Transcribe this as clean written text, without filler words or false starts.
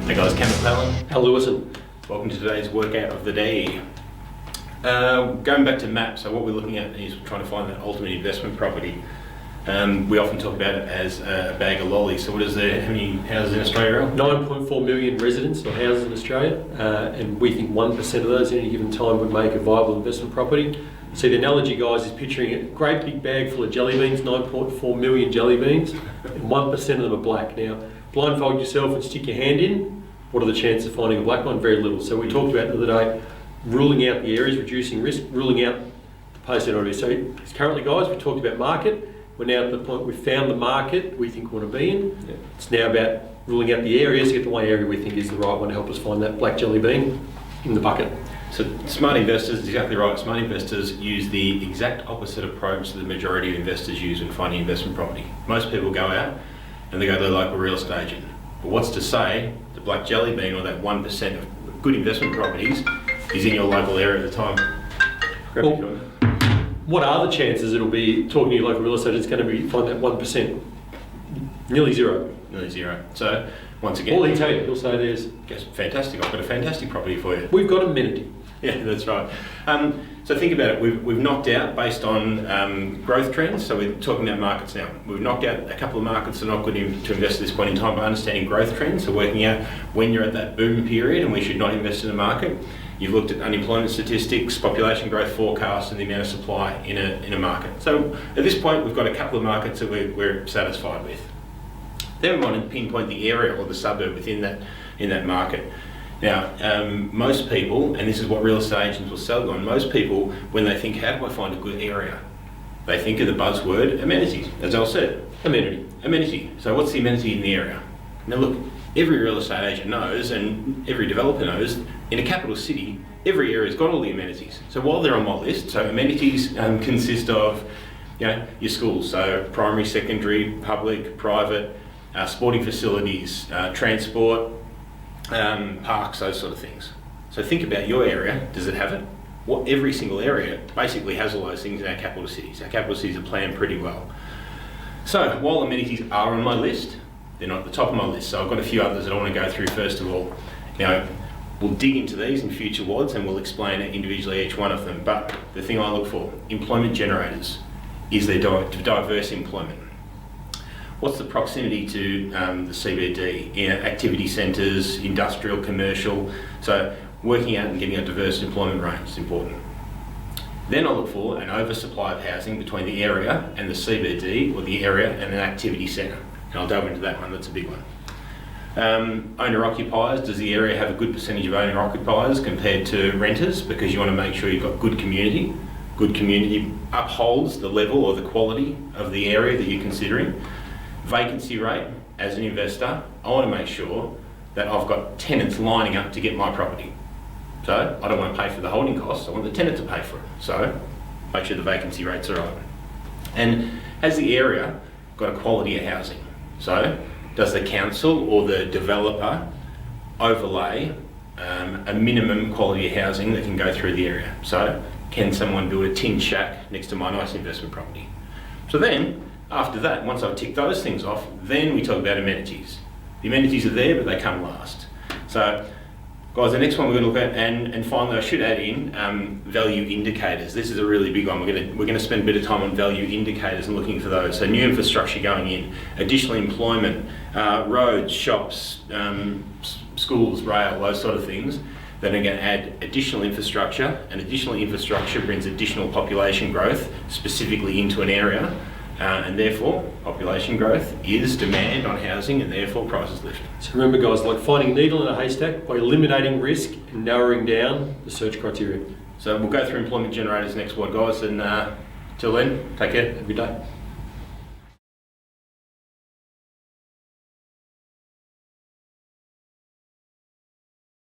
Hey guys, Cam McClellan. Al Lewison. Welcome to today's workout of the day. Going back to MAP, so what we're looking at is trying to find the ultimate investment property. We often talk about it as a bag of lollies. So how many houses in Australia? 9.4 million residents or houses in Australia, and we think 1% of those at any given time would make a viable investment property. So the analogy, guys, is picturing a great big bag full of jelly beans, 9.4 million jelly beans, and 1% of them are black. Now, blindfold yourself and stick your hand in. What are the chances of finding a black one? Very little. So we talked about the other day, ruling out the areas, reducing risk, ruling out the postcode areas. So currently, guys, we talked about market. We're now at the point we've found the market we think we want to be in. Yeah. It's now about ruling out the areas to get the one area we think is the right one to help us find that black jelly bean in the bucket. So smart investors, exactly right. Smart investors use the exact opposite approach that the majority of investors use when finding investment property. Most people go out and they go to their local real estate agent. But what's to say the black jelly bean or that 1% of good investment properties is in your local area at the time? Well, what are the chances it'll be, talking to your local real estate agent, it's going to be find that 1%? Nearly zero. Nearly zero. So once again, all he'll tell you, he'll say there's... Yes, fantastic, I've got a fantastic property for you. We've got amenity. Yeah, that's right. So think about it, we've knocked out based on growth trends, so we're talking about markets now. We've knocked out a couple of markets that are not good to invest at this point in time by understanding growth trends, so working out when you're at that boom period and we should not invest in the market. You've looked at unemployment statistics, population growth forecasts, and the amount of supply in a market. So at this point, we've got a couple of markets that we're satisfied with. Then we want to pinpoint the area or the suburb within that market. Now, most people, and this is what real estate agents will sell on, most people, when they think, how do I find a good area? They think of the buzzword amenities, as Al said. Amenity. So what's the amenity in the area? Now look, every real estate agent knows, and every developer knows, in a capital city, every area's got all the amenities. So while they're on my list, so amenities consist of your schools, so primary, secondary, public, private, sporting facilities, transport, parks, those sort of things. So think about your area. Does it have it? Every single area basically has all those things in our capital cities. Our capital cities are planned pretty well. So while amenities are on my list, they're not at the top of my list. So I've got a few others that I want to go through first of all. Now, we'll dig into these in future WODs and we'll explain individually each one of them. But the thing I look for, employment generators. Is there diverse employment? What's the proximity to the CBD? Activity centres, industrial, commercial. So working out and getting a diverse employment range is important. Then I look for an oversupply of housing between the area and the CBD, or the area and an activity centre. And I'll delve into that one, that's a big one. Owner-occupiers, does the area have a good percentage of owner-occupiers compared to renters? Because you want to make sure you've got good community. Good community upholds the level or the quality of the area that you're considering. Vacancy rate, as an investor, I want to make sure that I've got tenants lining up to get my property. So I don't want to pay for the holding costs, I want the tenant to pay for it. So make sure the vacancy rates are right. And has the area got a quality of housing? So does the council or the developer overlay a minimum quality of housing that can go through the area? So can someone build a tin shack next to my nice investment property? So then, after that, once I've ticked those things off, then we talk about amenities. The amenities are there, but they come last. So, guys, the next one we're going to look at, and finally I should add in value indicators. This is a really big one. We're going to spend a bit of time on value indicators and looking for those. So new infrastructure going in, additional employment, roads, shops, schools, rail, those sort of things. Then we're going to add additional infrastructure, and additional infrastructure brings additional population growth specifically into an area. And therefore, population growth is demand on housing, and therefore prices lift. So remember, guys, like finding a needle in a haystack by eliminating risk and narrowing down the search criteria. So we'll go through employment generators next one, guys, and till then, take care. Have a good day.